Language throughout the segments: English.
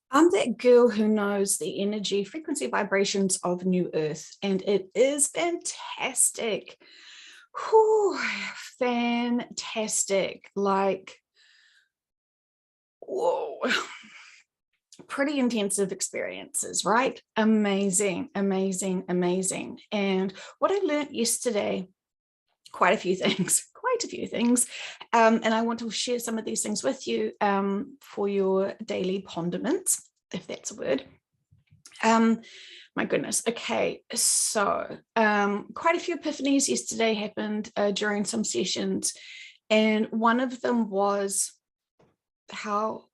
I'm that girl who knows the energy, frequency, vibrations of New Earth, and it is fantastic. Whew, fantastic. Like, whoa, pretty intensive experiences, right? Amazing, amazing, amazing. And what I learned yesterday, quite a few things, quite a few things. And I want to share some of these things with you for your daily ponderments, if that's a word. My goodness. Okay, so quite a few epiphanies yesterday happened during some sessions, and one of them was how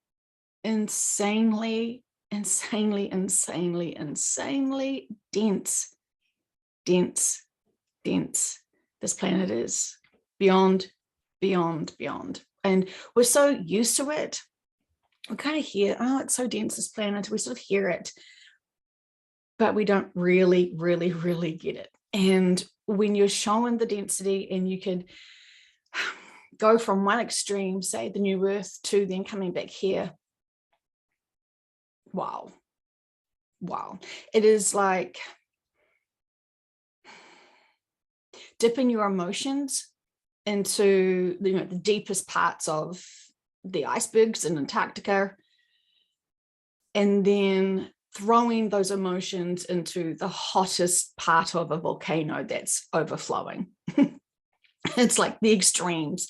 insanely, insanely, insanely, insanely dense, dense, dense this planet is. Beyond, beyond, beyond. And we're so used to it. We kind of hear, oh, it's so dense, this planet. We sort of hear it, but we don't really, really, really get it. And when you're shown the density and you could go from one extreme, say the New Earth, to then coming back here, wow. Wow. It is like dipping your emotions into the deepest parts of the icebergs in Antarctica, and then throwing those emotions into the hottest part of a volcano that's overflowing. It's like the extremes.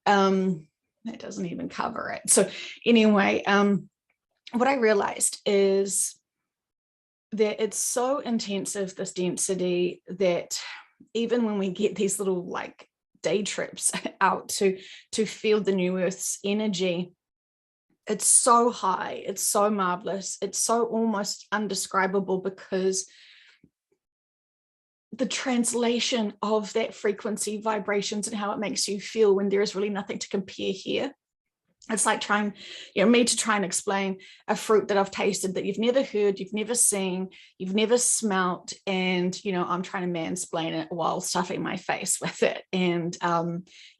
That doesn't even cover it. So anyway, what I realized is that it's so intensive, this density, that even when we get these little like day trips out to feel the New Earth's energy, it's so high, it's so marvelous, it's so almost undescribable, because the translation of that frequency, vibrations, and how it makes you feel when there is really nothing to compare here. It's like trying, me to try and explain a fruit that I've tasted that you've never heard, you've never seen, you've never smelt, and I'm trying to mansplain it while stuffing my face with it, and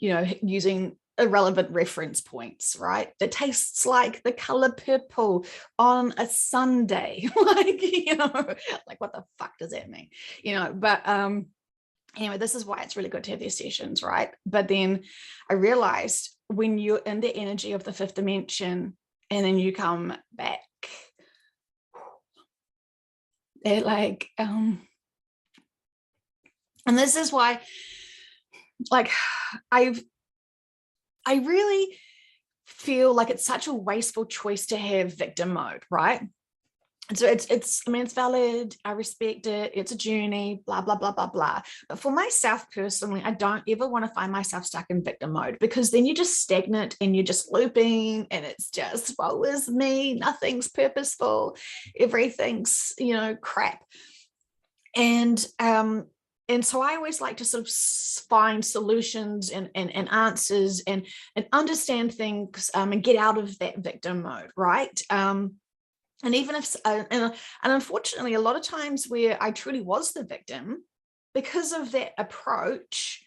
using irrelevant reference points, right? That tastes like the color purple on a Sunday. Like what the fuck does that mean? But anyway, this is why it's really good to have these sessions, right? But then I realized, when you're in the energy of the fifth dimension and then you come back, they're like, and this is why, like, I really feel like it's such a wasteful choice to have victim mode, right? And so it's valid, I respect it, it's a journey, blah, blah, blah, blah, blah. But for myself personally, I don't ever want to find myself stuck in victim mode, because then you're just stagnant and you're just looping, and it's just, woe is me, nothing's purposeful, everything's, crap. And so I always like to sort of find solutions and answers and understand things, and get out of that victim mode, right? And even if, and unfortunately, a lot of times where I truly was the victim, because of that approach,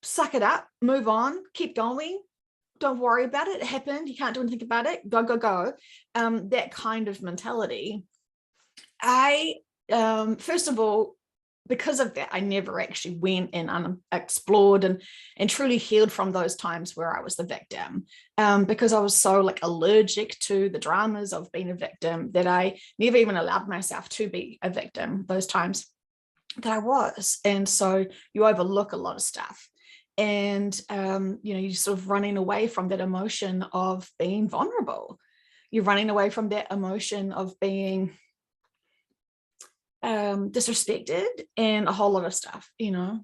suck it up, move on, keep going, don't worry about it, it happened, you can't do anything about it, go, go, go. That kind of mentality. I, first of all, because of that, I never actually went and explored and truly healed from those times where I was the victim, because I was so like allergic to the dramas of being a victim that I never even allowed myself to be a victim those times that I was. And so you overlook a lot of stuff, and you're sort of running away from that emotion of being vulnerable. You're running away from that emotion of being disrespected, and a whole lot of stuff. We know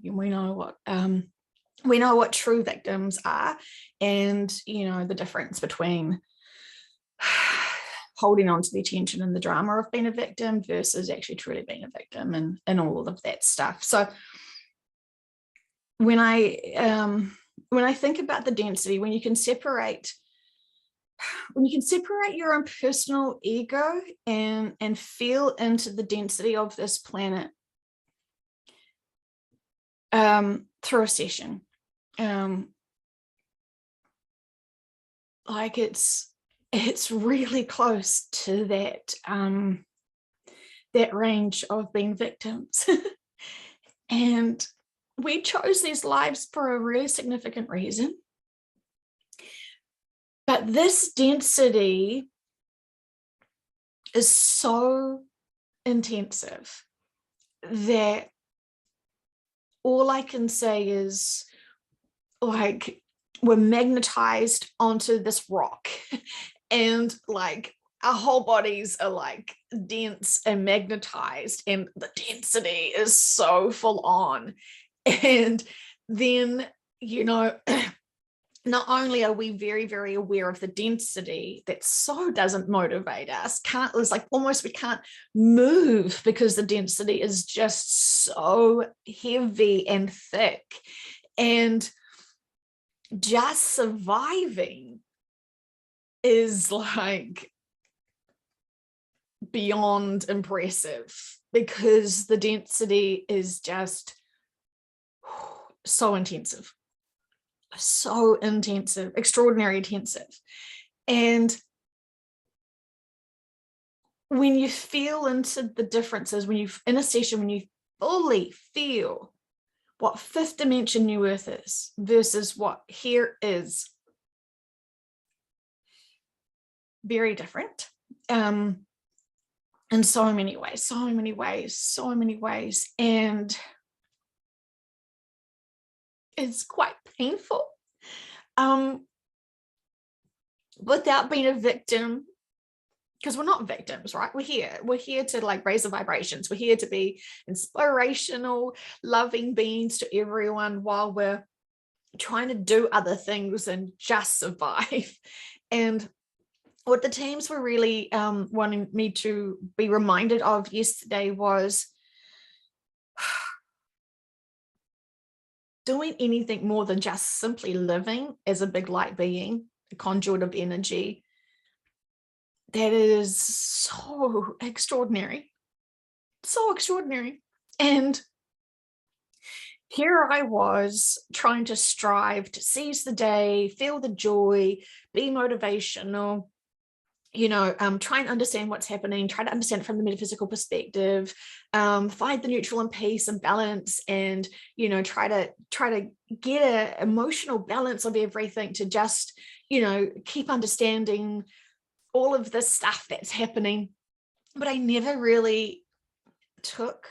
what true victims are, and the difference between holding on to the attention and the drama of being a victim versus actually truly being a victim, and all of that stuff. So when I think about the density, when you can separate your own personal ego and feel into the density of this planet, through a session, like it's it's really close to that that range of being victims. And we chose these lives for a really significant reason. But this density is so intensive that all I can say is, like, we're magnetized onto this rock and like our whole bodies are like dense and magnetized, and the density is so full on. And then, you know, not only are we very, very aware of the density, that so doesn't motivate us. It's like almost we can't move because the density is just so heavy and thick. And just surviving is like beyond impressive, because the density is just so intensive, extraordinary intensive. And when you feel into the differences, when you in a session, when you fully feel what fifth dimension new earth is versus what here is, very different, in so many ways. And it's quite painful, without being a victim, because we're not victims, right? We're here to like raise the vibrations. We're here to be inspirational, loving beings to everyone, while we're trying to do other things and just survive. And what the teams were really wanting me to be reminded of yesterday was doing anything more than just simply living as a big light being, a conduit of energy. That is so extraordinary. And here I was trying to strive to seize the day, feel the joy, be motivational, try and understand what's happening, try to understand it from the metaphysical perspective, find the neutral and peace and balance, and, try to get an emotional balance of everything to just, keep understanding all of this stuff that's happening. But I never really took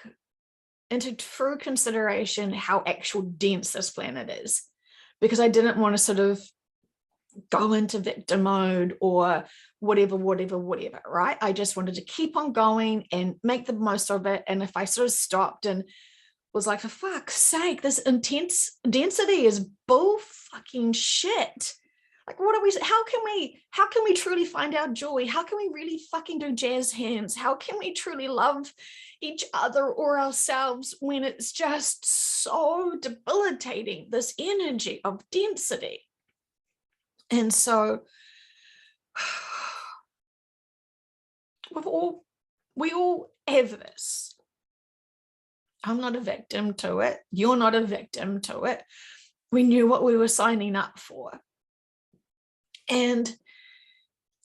into true consideration how actual dense this planet is, because I didn't want to sort of go into victim mode or whatever, right? I just wanted to keep on going and make the most of it. And if I sort of stopped and was like, for fuck's sake, this intense density is bull fucking shit. Like, how can we truly find our joy? How can we really fucking do jazz hands? How can we truly love each other or ourselves when it's just so debilitating, this energy of density? And so we all have this. I'm not a victim to it. You're not a victim to it. We knew what we were signing up for. And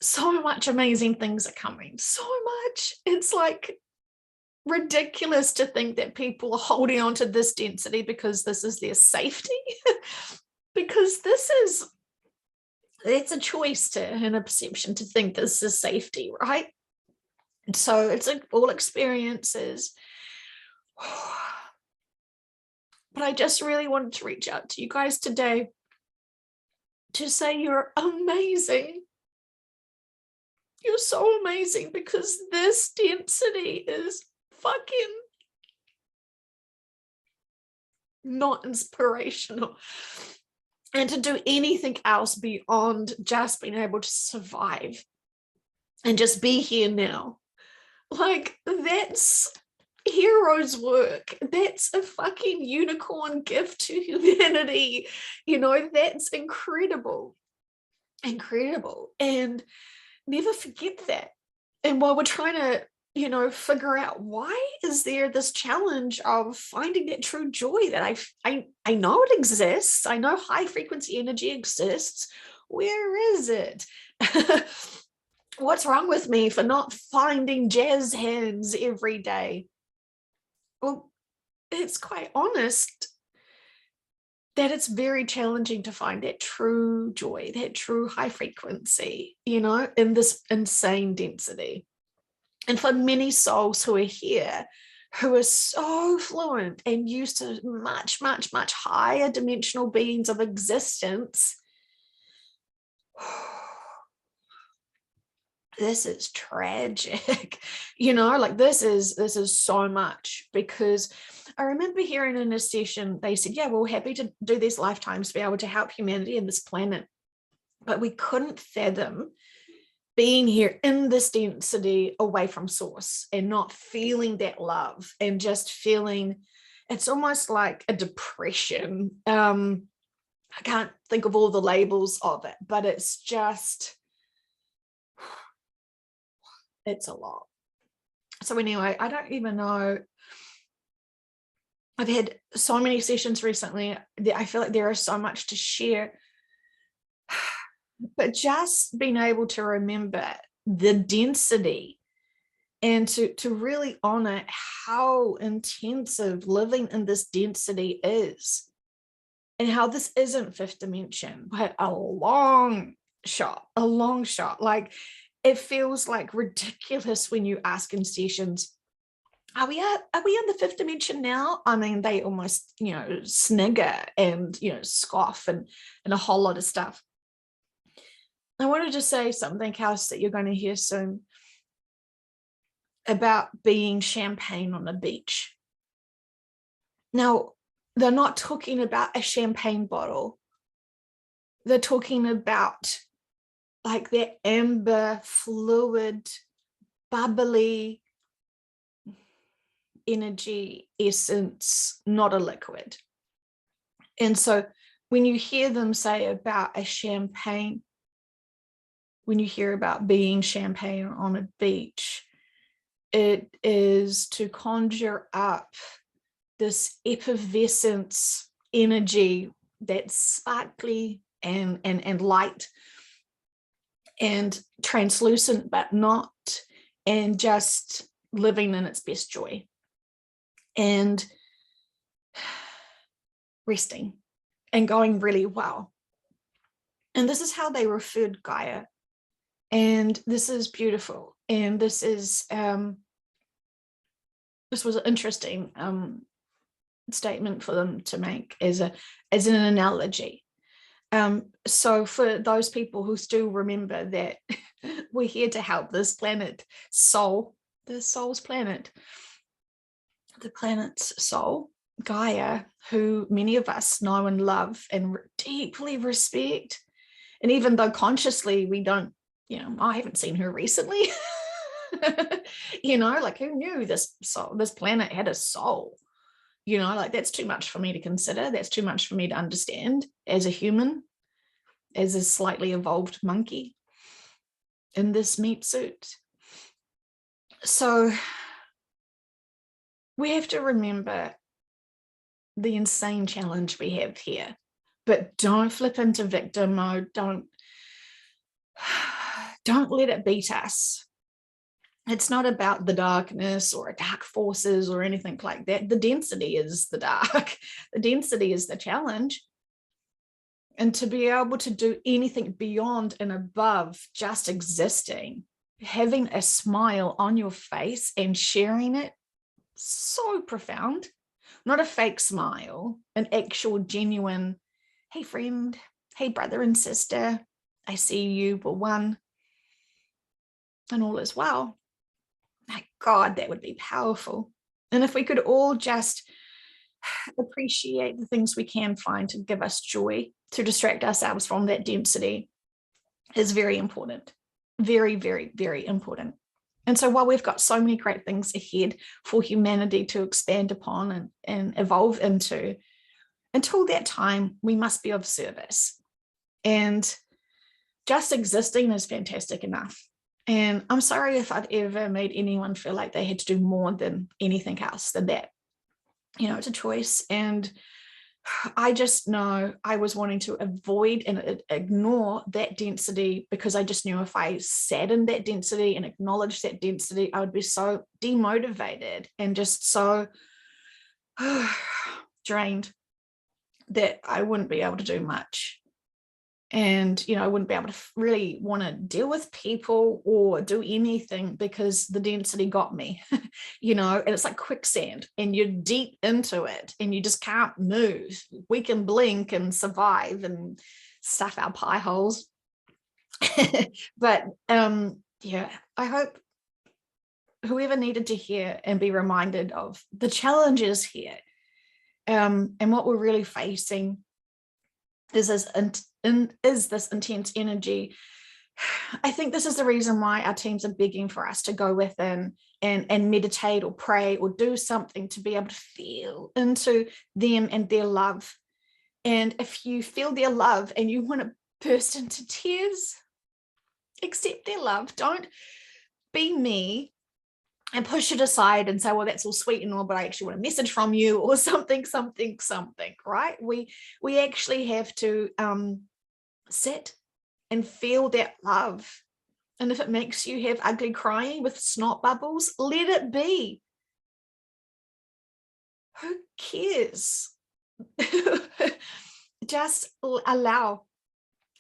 so much amazing things are coming. So much. It's like ridiculous to think that people are holding on to this density because this is their safety. Because it's a choice and a perception to think this is safety, right? And so it's like all experiences. But I just really wanted to reach out to you guys today to say you're amazing. You're so amazing, because this density is fucking not inspirational. And to do anything else beyond just being able to survive and just be here now, like, that's hero's work. That's a fucking unicorn gift to humanity. That's incredible. And never forget that. And while we're trying to, figure out why is there this challenge of finding that true joy that I know it exists. I know high frequency energy exists. Where is it? what's wrong with me for not finding jazz hands every day? Well, it's quite honest that it's very challenging to find that true joy, that true high frequency, in this insane density. And for many souls who are here, who are so fluent and used to much, much, much higher dimensional beings of existence, this is tragic. Like this is so much, because I remember hearing in a session, they said, yeah, we're happy to do these lifetimes to be able to help humanity and this planet, but we couldn't fathom being here in this density away from source and not feeling that love, and just feeling, it's almost like a depression. I can't think of all the labels of it, but it's just, it's a lot. So anyway, I don't even know. I've had so many sessions recently that I feel like there is so much to share, but just being able to remember the density and to really honor how intensive living in this density is, and how this isn't fifth dimension, but a long shot. Like, it feels like ridiculous when you ask in sessions, are we in the fifth dimension now? I mean, they almost, snigger and, scoff and a whole lot of stuff. I wanted to say something else that you're going to hear soon about being champagne on a beach. Now, they're not talking about a champagne bottle. They're talking about like that amber, fluid, bubbly energy essence, not a liquid. And so when you hear them say about a champagne, when you hear about being champagne on a beach, it is to conjure up this effervescence energy that's sparkly and light and translucent, but not, and just living in its best joy and resting and going really well. And this is how they referred Gaia. And this is beautiful. And this is this was an interesting statement for them to make as an analogy. So for those people who still remember that we're here to help this planet soul, the soul's planet, the planet's soul, Gaia, who many of us know and love and deeply respect. And even though consciously we don't, I haven't seen her recently, like who knew this soul, this planet had a soul? Like that's too much for me to consider. That's too much for me to understand as a human, as a slightly evolved monkey in this meat suit. So we have to remember the insane challenge we have here, but don't flip into victim mode. Don't let it beat us. It's not about the darkness or dark forces or anything like that. The density is the dark. The density is the challenge. And to be able to do anything beyond and above just existing, having a smile on your face and sharing it, so profound. Not a fake smile, an actual genuine, hey friend, hey brother and sister, I see you, we're one, and all is well. My God, that would be powerful. And if we could all just appreciate the things we can find to give us joy, to distract ourselves from that density, is very important. Very, very, very important. And so while we've got so many great things ahead for humanity to expand upon and evolve into, until that time, we must be of service. And just existing is fantastic enough. And I'm sorry if I've ever made anyone feel like they had to do more than anything else than that. It's a choice. And I just know I was wanting to avoid and ignore that density, because I just knew if I sat in that density and acknowledged that density, I would be so demotivated and just so drained that I wouldn't be able to do much. And, I wouldn't be able to really want to deal with people or do anything, because the density got me, and it's like quicksand and you're deep into it and you just can't move. We can blink and survive and stuff our pie holes. But yeah, I hope whoever needed to hear and be reminded of the challenges here, and what we're really facing is this intense energy. I think this is the reason why our teams are begging for us to go within and meditate or pray or do something to be able to feel into them and their love. And if you feel their love and you want to burst into tears, accept their love. Don't be me and push it aside and say, well, that's all sweet and all, but I actually want a message from you, or something, right? We actually have to sit and feel that love. And if it makes you have ugly crying with snot bubbles, let it be. Who cares? Just allow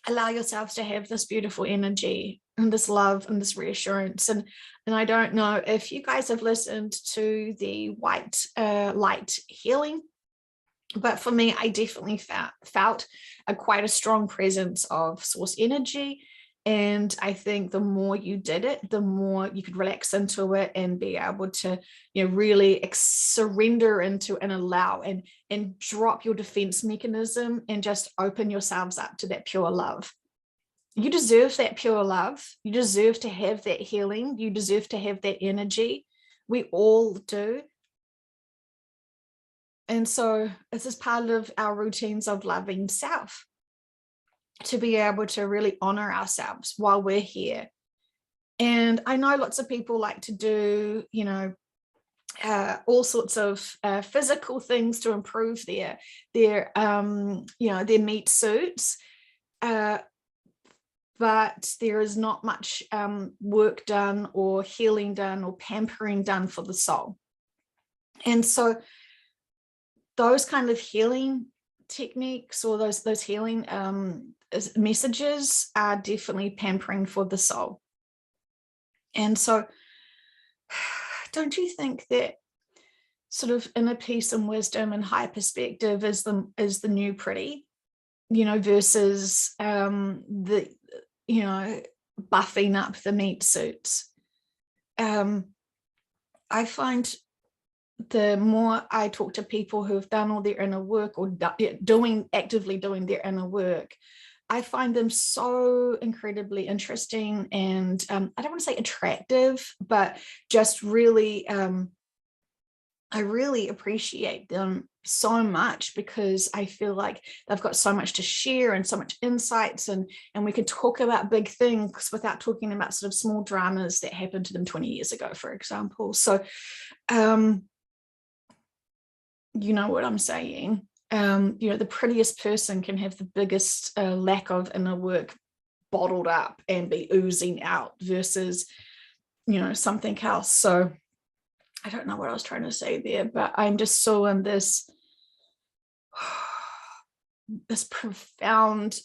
yourselves to have this beautiful energy and this love and this reassurance. And I don't know if you guys have listened to the white light healing, but for me, I definitely felt quite a strong presence of source energy. And I think the more you did it, the more you could relax into it and be able to, really surrender into and allow and drop your defense mechanism and just open yourselves up to that pure love. You deserve that pure love. You deserve to have that healing. You deserve to have that energy. We all do. And so this is part of our routines of loving self, to be able to really honor ourselves while we're here. And I know lots of people like to do, all sorts of physical things to improve their meat suits. But there is not much work done or healing done or pampering done for the soul. And so those kind of healing techniques or those healing messages are definitely pampering for the soul. And so don't you think that sort of inner peace and wisdom and high perspective is the new pretty, versus the buffing up the meat suits? I find the more I talk to people who have done all their inner work or actively doing their inner work, I find them so incredibly interesting and I don't want to say attractive, but just really, I really appreciate them so much, because I feel like they've got so much to share and so much insights, and we could talk about big things without talking about sort of small dramas that happened to them 20 years ago, for example. So, you know what I'm saying? The prettiest person can have the biggest lack of inner work bottled up and be oozing out versus, something else. So I don't know what I was trying to say there, but I'm just so in this profound,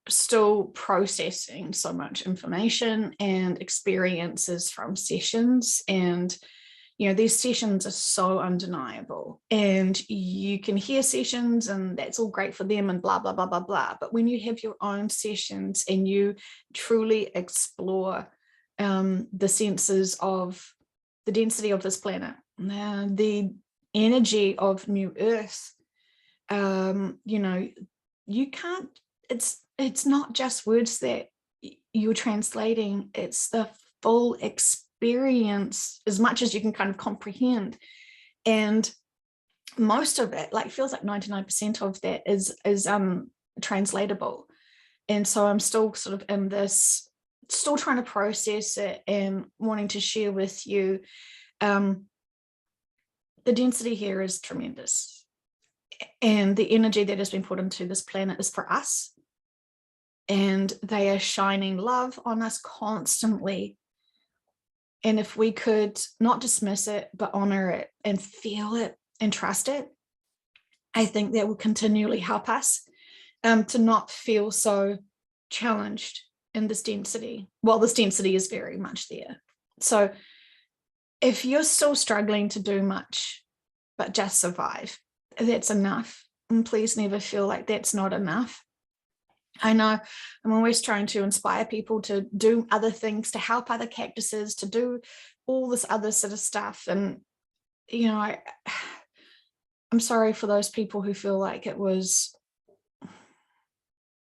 still processing so much information and experiences from sessions. And these sessions are so undeniable, and you can hear sessions and that's all great for them and blah, blah, blah, blah, blah. But when you have your own sessions and you truly explore the senses of the density of this planet, the energy of New Earth, you can't, it's not just words that you're translating, it's the full experience as much as you can kind of comprehend. And most of it, feels like 99% of that is translatable. And so I'm still sort of in this, still trying to process it and wanting to share with you the density here is tremendous. And the energy that has been put into this planet is for us. And they are shining love on us constantly. And if we could not dismiss it, but honor it and feel it and trust it, I think that will continually help us to not feel so challenged in this density. Well, this density is very much there. So if you're still struggling to do much, but just survive, that's enough. And please never feel like that's not enough. I know I'm always trying to inspire people to do other things, to help other cactuses, to do all this other sort of stuff. And, you know, I'm sorry for those people who feel like it was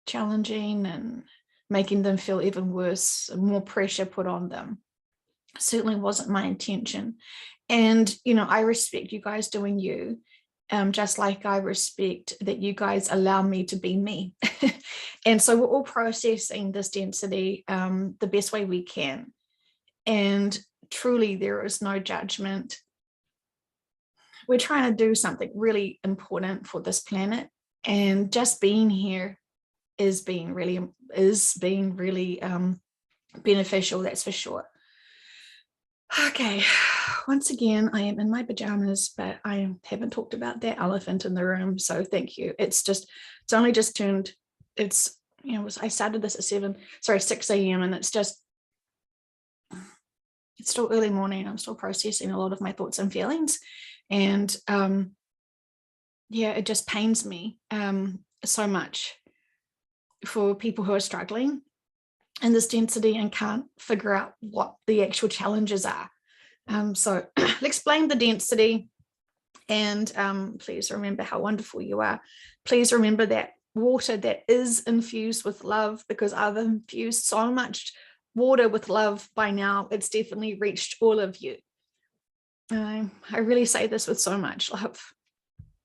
challenging and making them feel even worse, more pressure put on them. It certainly wasn't my intention. And, you know, I respect you guys doing you. Just like I respect that you guys allow me to be me. And so we're all processing this density the best way we can. And truly, there is no judgment. We're trying to do something really important for this planet. And just being here is being really beneficial, that's for sure. Okay, once again, I am in my pajamas, but I haven't talked about that elephant in the room. So thank you. It's only just turned, it's, you know, I started this at 6 a.m. and it's still early morning. I'm still processing a lot of my thoughts and feelings. And yeah, it just pains me so much for people who are struggling in this density and can't figure out what the actual challenges are. So let's blame the density, and please remember how wonderful you are. Please remember that water that is infused with love, because I've infused so much water with love by now. It's definitely reached all of you. I really say this with so much love.